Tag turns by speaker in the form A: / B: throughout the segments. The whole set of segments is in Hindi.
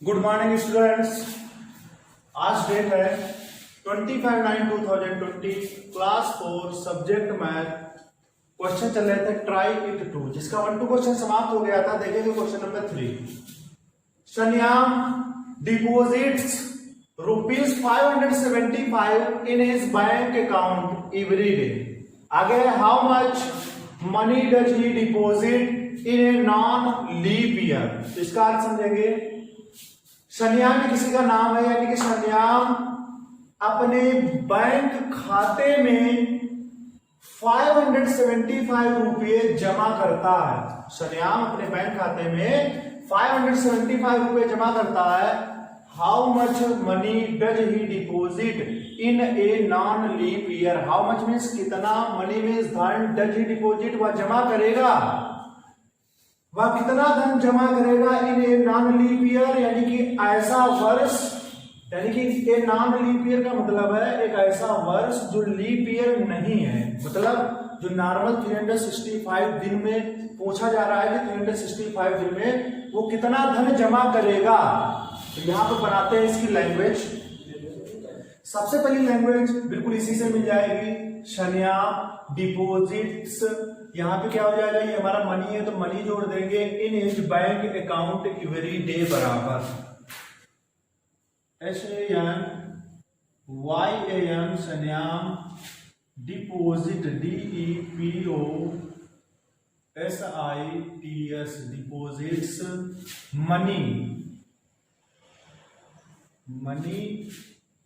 A: Good morning students. आज डेट है 25/9/2020 क्लास 4 सब्जेक्ट मैथ। क्वेश्चन चल रहे थे ट्राई इट टू, जिसका 1-2 क्वेश्चन समाप्त हो गया था। देखेंगे question number 3। Sanyam deposits ₹575 in his bank account every day. आगे how much money does he deposit in a non leap year. तो इसका अर्थ समझेंगे। शनियाम किसी का नाम है, यानी कि शनियाम अपने बैंक खाते में 575 रुपये जमा करता है। शनियाम अपने बैंक खाते में 575 रुपये जमा करता है। How much money does he deposit in a non leap year. How much means कितना मनी मीन्स धन, डज ही डिपोजिट वह जमा करेगा, वह कितना धन जमा करेगा in a non leap year, यानी कि ऐसा वर्ष, यानी कि ए नॉन लीप ईयर का मतलब है एक ऐसा वर्ष जो लीप ईयर नहीं है। मतलब जो नॉर्मल 365 दिन में पूछा जा रहा है कि 365 दिन में वो कितना धन जमा करेगा। तो यहां पर बनाते हैं इसकी लैंग्वेज। सबसे पहली लैंग्वेज बिल्कुल इसी से मिल जाएगी, शनियाम डिपोजिट्स। यहां पे क्या हो जाएगा, ये हमारा मनी है तो मनी जोड़ देंगे in his bank account every day बराबर SANYAM Sanyam deposit DEPOSITS deposits money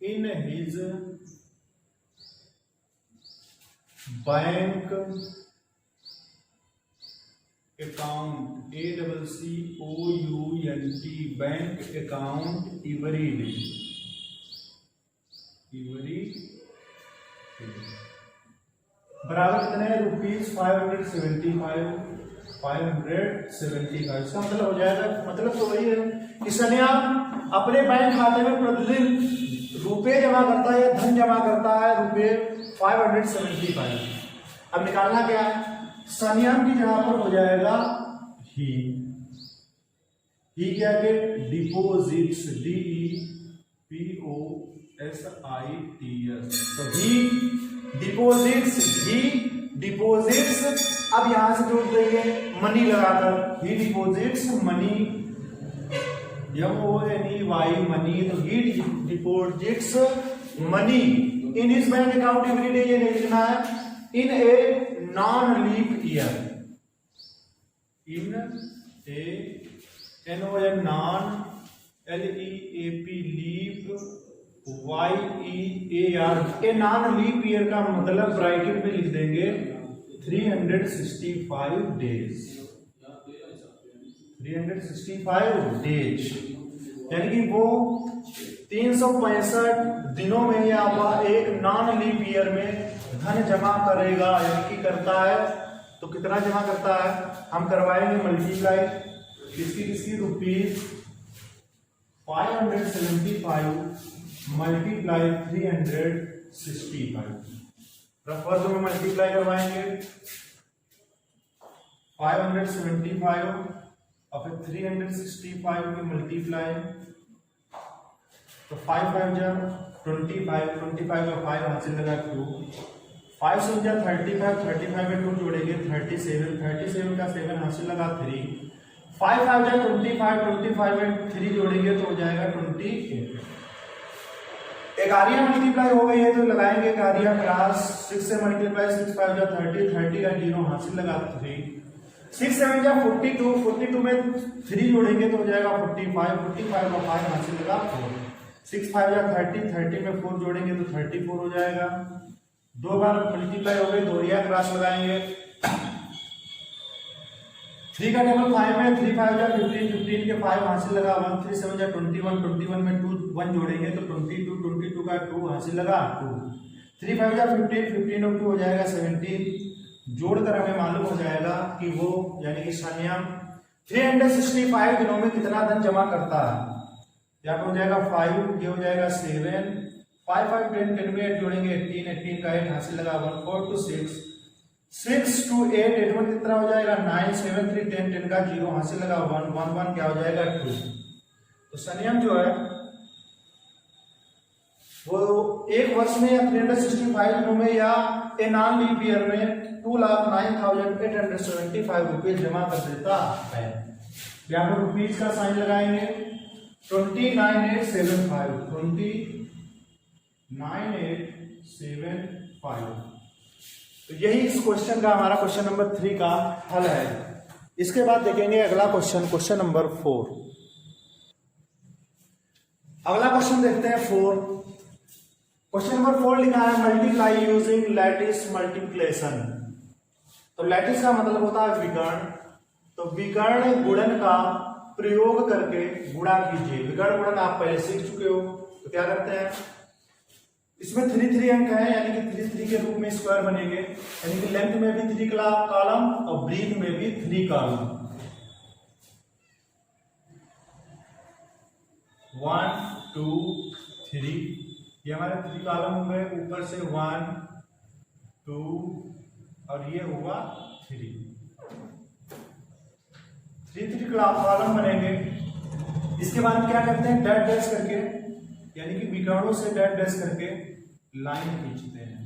A: in his bank account ACCOUNT bank account every day बराबर कितने हैं ₹575। इसका मतलब हो जाएगा, मतलब तो वही है कि शनियाम अपने बैंक खाते में प्रतिदिन रुपए जमा करता है या धन जमा करता है ₹575। अब निकालना क्या है, शनियाम की जगह पर हो जाएगा ही क्या के डिपोजिट्स DEPOSITS। तो ही डिपोजिट्स अब यहां से जोड़ देंगे मनी लगाकर, he deposits money MONEY money. तो he deposits money in his bank account every day, ये नहीं लिखना है, in a non leap year, in a NON non LEAP leap YEAR a non leap year का मतलब ब्रैकेट में लिख देंगे 365 डेज, 365 डेज, यानी कि वो 365 दिनों में या एक नॉन लीप ईयर में धन जमा करेगा, यानी कि करता है। तो कितना जमा करता है हम करवाएंगे मल्टीप्लाई किसकी ₹575 मल्टीप्लाई 365। रफर में मल्टीप्लाई करवाएंगे 575 और फिर 365 में मल्टीप्लाई, तो 5 जा 25 का 5 हासिल लगा 2, 5 से जा 35 में 2 जोड़ेंगे 37 का 7 हासिल लगा 3, 5 जा 25 में 3 जोड़ेंगे तो हो जाएगा 28। एकारिया मल्टीप्लाई हो गई है तो लगाएंगे एकारिया क्रॉस, 6 से मल्टीप्लाई 6 5 जा 30 का 0 हासिल लगा 3, 6 7 जा 42 में 3 जोड़ेंगे तो हो जाएगा 45 का 5 हासिल लगा 4, 6 5 जा 30 में 4 जोड़ेंगे तो 34 हो जाएगा। 2 बार मल्टीप्लाई हो गई, दोहरिया क्रॉस लगाएंगे, 3 का टेबल 5 में 3 5 जा 15 के 5 हासिल लगा 1, 3 7 जा 21 में 2 1 जोड़ेंगे तो 22 का 2 हासिल लगा 2, 3 5 जा 15 और 2 हो जाएगा 17। जोड़कर हमें मालूम हो जाएगा कि वो यानी कि शनियाम 365 दिनों में कितना धन जमा करता है। यहाँ पर हो जाएगा 5, ये हो जाएगा 7, 5 5 10 में 8 जोड़ेंगे 18 का 8 हासिल लगा 1 4 to 6 6 to 8 8 में कितना हो जाएगा 9 7 3 10 10 का 0 हासिल लगा 1 1 1 क्या हो जाएगा 2। तो संयम जो है वो एक वर्ष में या 365 दिनों में या ए नॉन लीप ईयर में 2,09,875 रुपये जमा कर देता है। यहाँ पर रुपीज का साइन लगाएंगे 29,875 29,875। तो यही इस क्वेश्चन का हमारा क्वेश्चन नंबर 3 का हल है। इसके बाद देखेंगे अगला क्वेश्चन नंबर 4। अगला क्वेश्चन देखते हैं 4। क्वेश्चन नंबर 4 लिखा है मल्टीप्लाई यूजिंग लैटिस मल्टीप्लिकेशन। तो लैटिस का मतलब होता है विकर्ण। तो विकर्ण गुणन का प्रयोग करके गुणा कीजिए। विकर्ण गुणन आप पहले सीख चुके हो। तो क्या करते हैं, इसमें 3 अंक है यानी कि 3 के रूप में स्क्वायर बनेंगे, यानी कि लेंथ में भी 3 कॉलम और ब्रीथ में भी 3 कॉलम। 1 2 3 ये हमारे 3 कॉलम हो गए। ऊपर से 1 2 और ये हुआ 3 कॉलम बनेंगे। इसके बाद क्या करते हैं, डैश डैश करके यानी कि विकर्णों से डैश डैश करके लाइन खींचते हैं।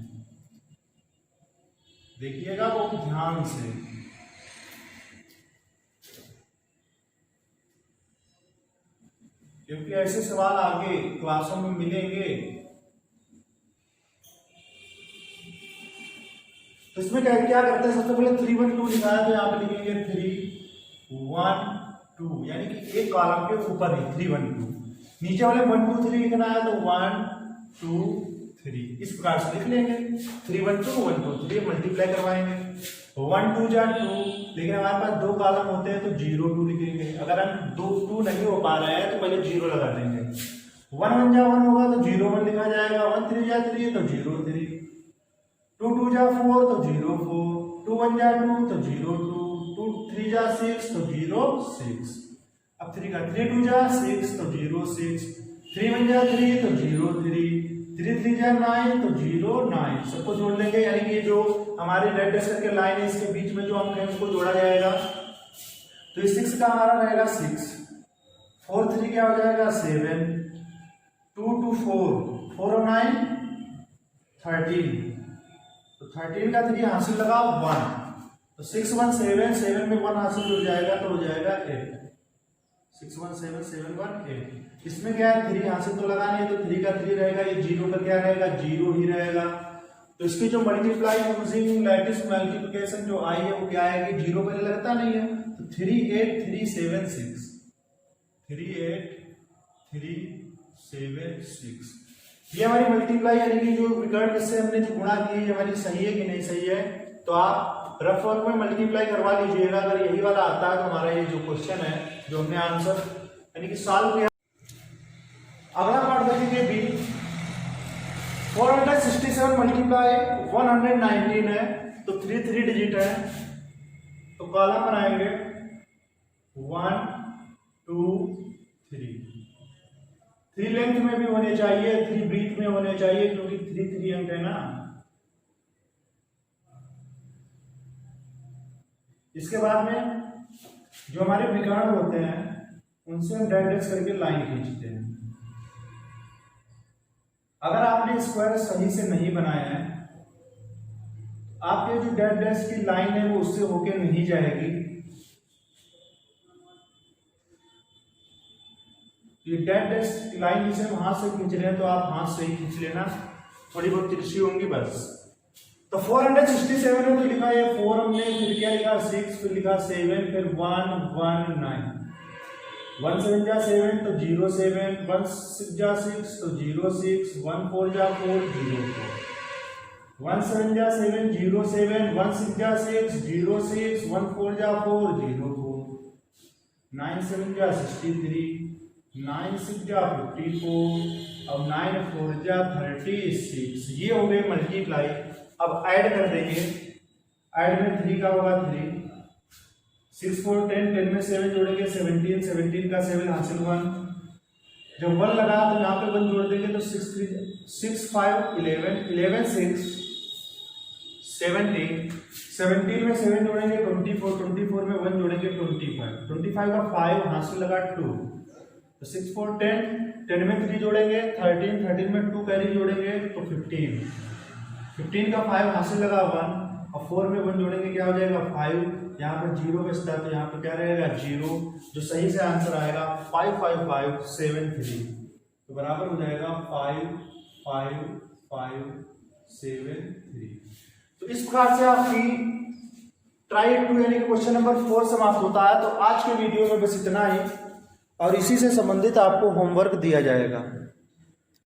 A: देखिएगा बहुत ध्यान से, क्योंकि ऐसे सवाल आगे क्लासों में मिलेंगे। तो इसमें क्या करते हैं, सबसे पहले 3 1 2 लिखा है तो यहाँ पे लिखेंगे 3 1 2 यानी कि एक कॉलम के ऊपर ही 3 1 2। नीचे वाले 1 2 3 लिखना है तो 1 2 3 इस प्रकार से लिख लेंगे। 3 1 2 1 2 3 मल्टीप्लाई करवाएंगे। 1 2 जा 2, लेकिन हमारे पास 2 कॉलम होते हैं तो 0 2 लिखेंगे। अगर हम 2 नहीं हो पा रहे हैं तो पहले 0 लगा देंगे। 1 1 जा 1 होगा तो 0 1 लिखा जाएगा। 1 3 जा 3 तो 0 3, 2 2 जा 4 तो 0 4, 2 1 जा 2 तो 0 2, 2 3 जा 6 तो 0 6। अब 3 का 3 2 जा 6 तो 0 6, 3 1 जा 3 तो 0 3, 3 3 जा 9 तो 0 9। सबको जोड़ लेंगे यानी कि जो हमारी रेड डैश करके लाइन है इसके बीच में जो अंक है उसको जोड़ा जाएगा। तो इस 6 का हमारा रहेगा 6, 4 3 क्या हो जाएगा 7, 2 2 4, 4 और 9 13। तो 13 का 3 हासिल लगा 1, तो 6 1 7, 7 में 1 हासिल जुड़ जाएगा तो हो जाएगा 8। 6 1 7 7 1 8। इसमें क्या है 3 हासिल तो लगाना है तो 3 का 3 रहेगा, ये 0 का क्या रहेगा 0 ही रहेगा। तो इसकी जो मल्टीप्लाई यूजिंग लैटिस मल्टीप्लिकेशन जो आई है वो क्या है कि 0 पहले लगता नहीं है। तो 3 8 3 7 6, 3 8 3 7 6 ये हमारी मल्टीप्लाई यानी कि जो विकर्ण जिससे हमने जो गुणा की है हमारी सही है कि नहीं सही है। तो आप रफ वर्क में मल्टीप्लाई करवा लीजिएगा। अगर यही वाला आता है तो हमारा ये जो क्वेश्चन है जो हमने आंसर यानी कि सॉल्व किया। अगला पार्ट देखेंगे बी। 467 मल्टीप्लाई 119 है तो 3 3 डिजिट है। तो कॉलम बनाएंगे 1 2 3, 3 लेंथ में भी होने चाहिए, 3 ब्रीथ में होने चाहिए क्योंकि 3 3 अंक है ना। इसके बाद में जो हमारे विकर्ण होते हैं उनसे हम डैश डैश करके लाइन खींचते हैं। अगर आपने स्क्वायर सही से नहीं बनाया है, आपके जो डैश डैश की लाइन है वो उससे होके नहीं जाएगी। ये डैश डैश की लाइन जिसे हम हाथ से खींच रहे हैं तो आप हाथ से ही खींच लेना, थोड़ी बहुत तिरछी होंगी बस। तो 467 में तो लिखा है 4 हमने, फिर क्या लिखा 6, फिर लिखा 7, फिर 1 1 9, 1 7 जा 7 तो 0 7, 1 6 जा 6 तो 0 6, 1 4 जा 4 0 4, 1 7 जा 7 0 7, 1 6 जा 6 0 6, 1 4 जा 4 0 4, 9 7 जा 63, 9 6 जा 54 और 9 4 जा 36। ये हो गए मल्टीप्लाई। अब ऐड कर देंगे। ऐड में 3 का होगा 3, 6 4 10, 10 में 7 जोड़ेंगे 17, 17 का 7 हासिल 1। जब 1 लगा तो यहाँ पे 1 जोड़ देंगे तो 6 3 6 5 11, 11 6 17, 17 में 7 जोड़ेंगे 24, 24 में 1 जोड़ेंगे 25, 25 का 5 हासिल लगा 2, तो 6 4 10, 10 में 3 जोड़ेंगे 13, 13 में 2 कैरी जोड़ेंगे तो 15, 15 का 5 हासिल लगा 1, और 4 में 1 जोड़ेंगे क्या हो जाएगा 5, यहाँ पर 0 बचता है तो यहाँ पर क्या रहेगा 0, जो सही से आंसर आएगा 55573, तो बराबर हो जाएगा 55573। तो इस प्रकार से आपकी ट्राई टू यानी कि क्वेश्चन नंबर 4 समाप्त होता है। तो आज के वीडियो में बस इतना ही, और इसी से संबंधित आपको होमवर्क दिया जाएगा।